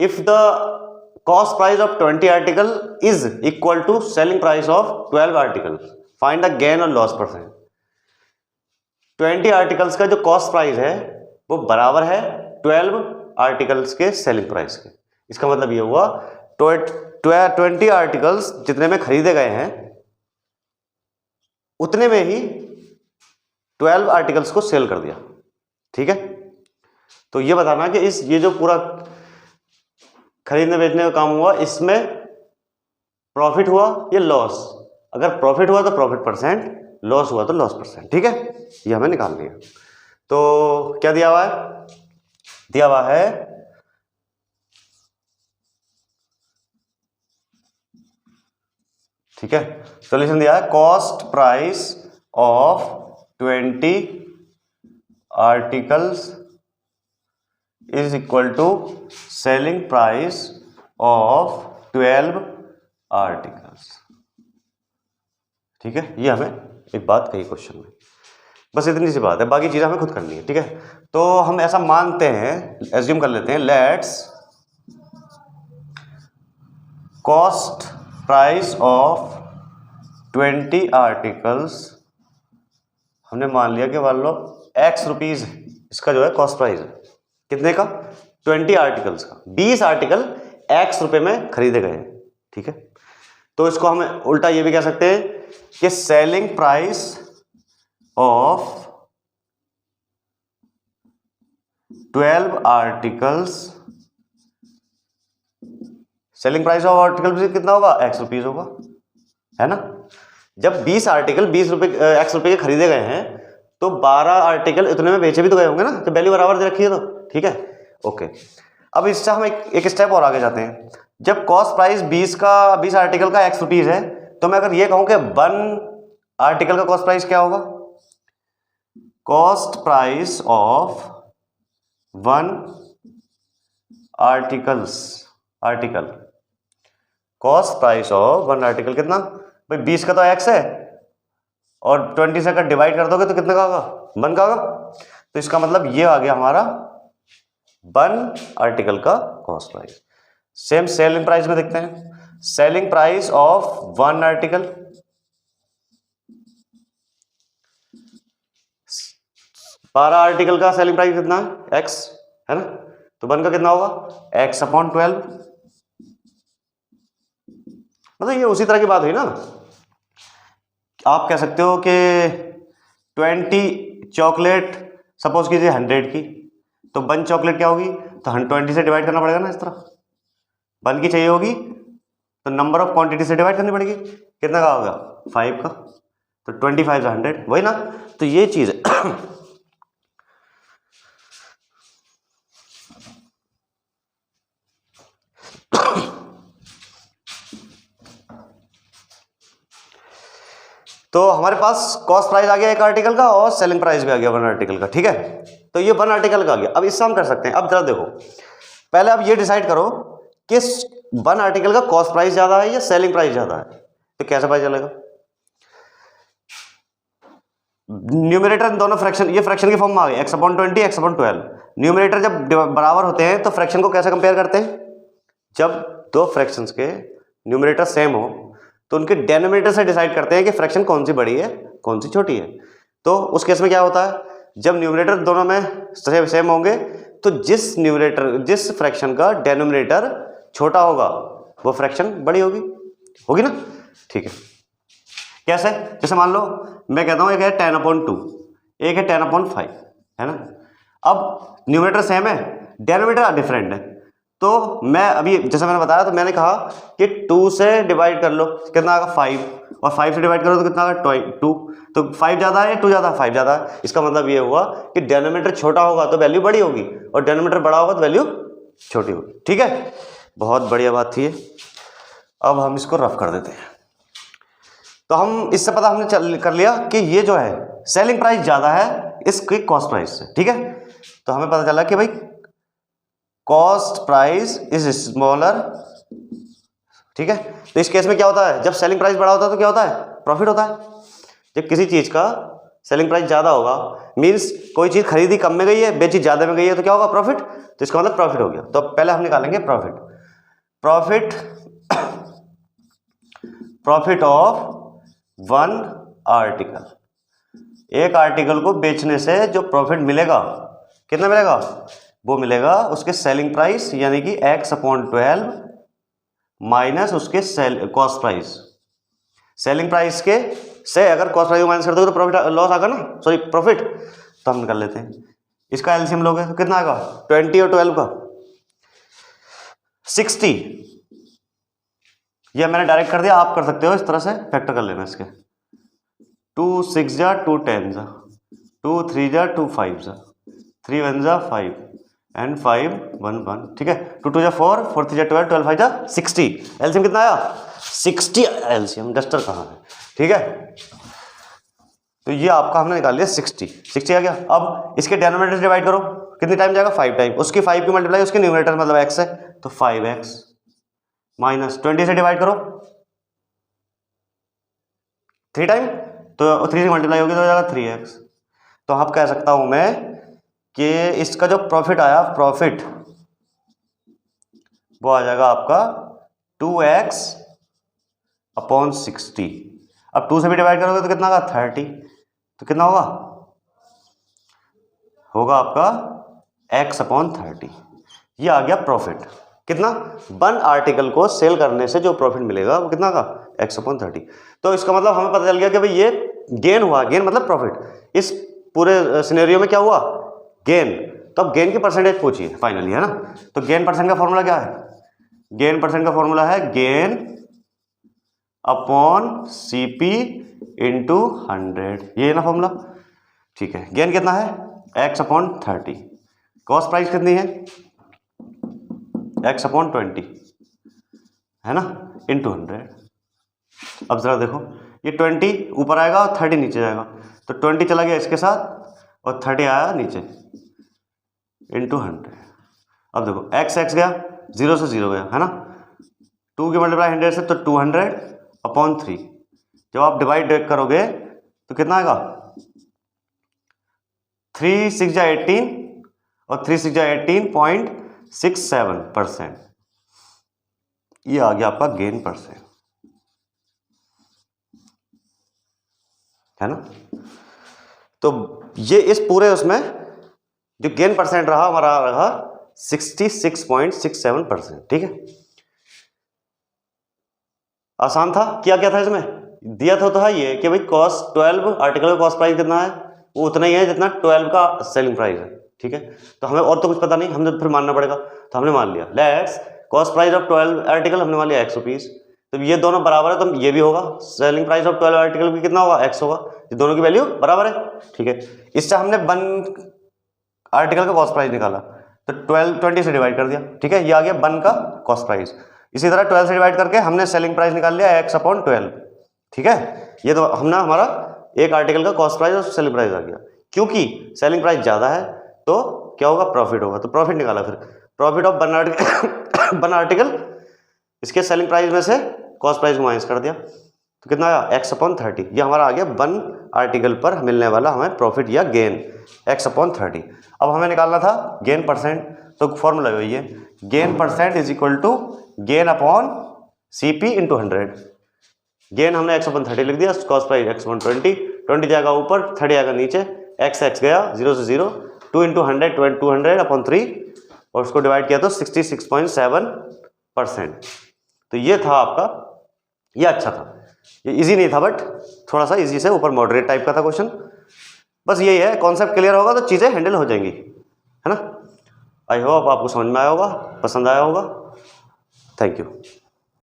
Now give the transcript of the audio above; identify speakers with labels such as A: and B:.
A: If the cost price of 20 article is equal to selling price of 12 article, find the gain और loss percent. 20 articles का जो cost price है वो बराबर है 12 आर्टिकल्स के सेलिंग प्राइस के। इसका मतलब ये हुआ 20 आर्टिकल्स जितने में खरीदे गए हैं उतने में ही 12 आर्टिकल्स को सेल कर दिया। ठीक है, तो ये बताना कि ये जो पूरा खरीदने बेचने का काम हुआ इसमें प्रॉफिट हुआ या लॉस। अगर प्रॉफिट हुआ तो प्रॉफिट परसेंट, लॉस हुआ तो लॉस परसेंट। ठीक है, ये हमें निकाल लिया। तो क्या दिया हुआ है? दिया हुआ है ठीक है, सॉल्यूशन दिया है cost price of 20 articles is equal to selling price of 12 articles. ठीक है, ये हमें एक बात कही क्वेश्चन में, बस इतनी सी बात है, बाकी चीजें हमें खुद करनी है। ठीक है, तो हम ऐसा मानते हैं, एज्यूम कर लेते हैं, let's cost price of 20 articles, हमने मान लिया कि मान लो x रुपीज इसका जो है कॉस्ट प्राइस है। कितने का? 20 आर्टिकल्स का। 20 आर्टिकल x रुपए में खरीदे गए हैं। ठीक है, तो इसको हम उल्टा ये भी कह सकते हैं कि selling price of 12 articles, selling price of article कितना होगा? x रुपीज होगा, है ना। जब 20 आर्टिकल 20 रुपए x रुपए के खरीदे गए हैं तो 12 आर्टिकल इतने में बेचे भी तो गए होंगे ना, तो वैल्यू बराबर दे रखी है तो। ठीक है, ओके। अब इससे हम एक स्टेप और आगे जाते हैं। जब कॉस्ट प्राइस 20 आर्टिकल का x रुपीज है, तो मैं अगर ये कहूं कि 1 आर्टिकल का कॉस्ट प्राइस क्या होगा? Cost price of 1 article, cost price of 1 article कितना भाई? 20 का तो x है और 20 से अगर डिवाइड कर दोगे तो कितने का होगा? 1 का होगा। तो इसका मतलब ये आ गया हमारा 1 आर्टिकल का cost price. Same selling price में देखते हैं, सेलिंग प्राइस ऑफ 1 आर्टिकल, बारह आर्टिकल का सेलिंग प्राइस कितना है? x, है ना। तो 1 का कितना होगा? x upon 12। मतलब ये उसी तरह की बात हुई ना। आप कह सकते हो कि 20 चॉकलेट सपोज कीजिए 100 की, तो 1 चॉकलेट क्या होगी? तो 20 से डिवाइड करना पड़ेगा ना, इस तरह 1 की चाहिए होगी तो नंबर ऑफ क्वांटिटी से डिवाइड करनी पड़ेगी। कितना का होगा? 5 का, तो 25 से 100, वही ना। तो ये चीज है। तो हमारे पास कॉस्ट प्राइस आ गया 1 आर्टिकल का और सेलिंग प्राइस भी आ गया 1 आर्टिकल का। ठीक है, तो ये 1 आर्टिकल का आ गया। अब इससे हम कर सकते हैं, अब जरा देखो, पहले आप ये डिसाइड करो कि 1 आर्टिकल का कॉस्ट प्राइस ज्यादा है या सेलिंग प्राइस ज्यादा है। तो कैसे पता चलेगा? न्यूमरेटर दोनों फ्रैक्शन, ये फ्रैक्शन की फॉर्म में आ गए, x upon 20 x upon 12। Numerator जब बराबर होते हैं तो फ्रैक्शन को कैसे कंपेयर करते हैं? जब दो फ्रैक्शंस के न्यूमरेटर सेम हो तो उनके डेनोमिनेटर से डिसाइड करते हैं कि फ्रैक्शन कौन सी बड़ी है कौन सी छोटी है। तो उस केस में क्या होता है? जब न्यूमरेटर दोनों में सेम होंगे तो जिस फ्रैक्शन का डेनोमिनेटर छोटा होगा वो फ्रैक्शन बड़ी होगी ना। ठीक है, कैसे? जैसे मान लो मैं कहता हूं एक है 10/2, एक है 10/5, है ना। अब न्यूमरेटर सेम है, डेनोमिनेटर डिफरेंट है, तो मैं अभी जैसे मैंने बताया, तो मैंने कहा कि 2 से डिवाइड कर लो, कितना आएगा? 5, और 5 से डिवाइड करो तो कितना आएगा? 2। तो 5 ज्यादा है 2 ज्यादा? 5 ज्यादा है। इसका मतलब ये हुआ कि डेनोमिनेटर छोटा होगा तो वैल्यू बड़ी होगी और डेनोमिनेटर बड़ा होगा तो वैल्यू छोटी होगी। ठीक है, बहुत बढ़िया बात थी ये। अब हम इसको रफ कर देते हैं। तो हम इससे पता हमने कर लिया कि ये जो है सेलिंग प्राइस ज्यादा है इसकी कॉस्ट प्राइस से। ठीक है, तो हमें पता चला कि भाई कॉस्ट प्राइस इज स्मॉलर। ठीक है, तो इस केस में क्या होता है? जब सेलिंग प्राइस बड़ा होता है तो क्या होता है? प्रॉफिट होता है। जब किसी चीज का सेलिंग प्राइस ज़्यादा होगा, मीन्स कोई चीज़ खरीदी कम में गई है, बेची ज़्यादा में गई है, तो क्या होगा? प्रॉफिट। तो इसका मतलब प्रॉफिट हो गया। तो पहले हम निकालेंगे profit. Profit of one article, एक आर्टिकल को बेचने से जो प्रॉफिट मिलेगा, कितना मिलेगा? वो मिलेगा उसके सेलिंग प्राइस यानी कि x/12 माइनस उसके कॉस्ट प्राइस। सेलिंग प्राइस के से अगर कॉस्ट प्राइस को माइनस कर दोगे तो प्रॉफिट लॉस आएगा ना, सॉरी प्रॉफिट। तो हम निकाल लेते हैं, इसका एलसीएम लोगे तो कितना आएगा? 20 और 12 का 60। यह मैंने डायरेक्ट कर दिया, आप कर सकते हो इस तरह से फैक्टर कर लेना इसके। 2 6 जा 2 10 जा 2 3 जा 2 5 जा 3 1 जा 5 एंड 5 1 1, ठीक है। 2 2 जा 4 4 3 जा 12 12 5 जा 60। एलसीएम कितना आया? 60 एलसीएम। डस्टर कहाँ है? ठीक है, तो ये आपका हमने निकाल लिया 60 आ गया। अब इसके डिनोमिनेटर से डिवाइड करो, कितनी टाइम जाएगा? 5 टाइम। उसकी 5 की मल्टीप्लाई उसके न्यूमरेटर मतलब x है, तो 5x माइनस 20 से डिवाइड करो 3 टाइम, तो 3 से मल्टीप्लाई होगी तो हो जाएगा 3x। तो अब कह सकता हूं मैं कि इसका जो प्रॉफिट आया, प्रॉफिट वो आ जाएगा आपका 2x अपॉन 60। अब 2 से भी डिवाइड करोगे तो कितना होगा? 30। तो कितना होगा? होगा आपका x अपॉन 30। ये आ गया प्रॉफिट। कितना? वन आर्टिकल को सेल करने से जो प्रॉफिट मिलेगा वो कितना का? x upon 30। तो इसका मतलब हमें पता चल गया कि भाई ये गेन हुआ, गेन मतलब प्रॉफिट। इस पूरे सिनेरियो में क्या हुआ? गेन। तो अब गेन की परसेंटेज पूछिए फाइनली, है ना। तो गेन परसेंट का फॉर्मूला क्या है? गेन परसेंट का फॉर्मूला है गेन अपॉन CP इंटू 100, ये है ना फॉर्मूला, ठीक है। गेन कितना है? x upon 30। कॉस्ट प्राइस कितनी है? x अपॉन 20, है ना, इंटू 100। अब जरा देखो, ये 20 ऊपर आएगा और 30 नीचे जाएगा, तो 20 चला गया इसके साथ और 30 आया नीचे, इंटू 100। अब देखो x गया, 0 से 0 गया, है ना। 2 की मल्टीप्लाई 100 से, तो 200 अपॉन 3। जब आप डिवाइड करोगे तो कितना आएगा? 3 6 जा 18 और 3 6 जा 18.67%। ये आ गया आपका गेन परसेंट, है ना। तो ये इस पूरे उसमें जो गेन परसेंट रहा हमारा रहा 66.67%, ठीक है। आसान था। क्या क्या था इसमें दिया था, तो है ये कि भाई कॉस्ट 12 आर्टिकल का कॉस्ट प्राइस कितना है, वो उतना ही है जितना 12 का सेलिंग प्राइस है, ठीक है। तो हमें और तो कुछ पता नहीं, हमें फिर मानना पड़ेगा। तो हमने मान लिया let's cost price of 12 article हमने मान लिया x रुपीज। तो ये दोनों बराबर है, तो ये भी होगा सेलिंग प्राइस ऑफ 12 आर्टिकल भी कितना होगा? x होगा। ये दोनों की वैल्यू बराबर है, ठीक है। इससे हमने 1 आर्टिकल का कॉस्ट प्राइस निकाला, तो 20 से डिवाइड कर दिया, ठीक है। ये आ गया 1 का कॉस्ट प्राइस। इसी तरह 12 से डिवाइड करके हमने सेलिंग प्राइस निकाल लिया x अपॉन 12, ठीक है। ये तो हमने हमारा एक आर्टिकल का कॉस्ट प्राइस और सेलिंग प्राइस आ गया। क्योंकि सेलिंग प्राइस ज्यादा है तो क्या होगा? प्रॉफिट होगा। तो प्रॉफिट निकाला, फिर प्रॉफिट ऑफ वन आर्टिकल इसके सेलिंग प्राइस में से कॉस्ट प्राइस को माइनस कर दिया, तो कितना आया? x upon 30। ये हमारा आ गया 1 आर्टिकल पर मिलने वाला हमें प्रॉफिट या गेन x अपॉन 30। अब हमें निकालना था गेन परसेंट, तो फॉर्मूला वही है, gain percent is equal to gain upon CP into 100। Gain हमने x अपॉन 30 लिख दिया, कॉस्ट प्राइस x अपॉन 20 जाएगा ऊपर, 30 आएगा नीचे, x गया 0 से 0, 2 इंटू 100 200 अपॉन 3 और उसको डिवाइड किया तो 66.7%। तो ये था आपका, ये अच्छा था। ये इजी नहीं था बट थोड़ा सा इजी से ऊपर मॉडरेट टाइप का था क्वेश्चन। बस यही है, कॉन्सेप्ट क्लियर होगा तो चीज़ें हैंडल हो जाएंगी, है ना। आई होप आपको समझ में आया होगा, पसंद आया होगा। Thank you.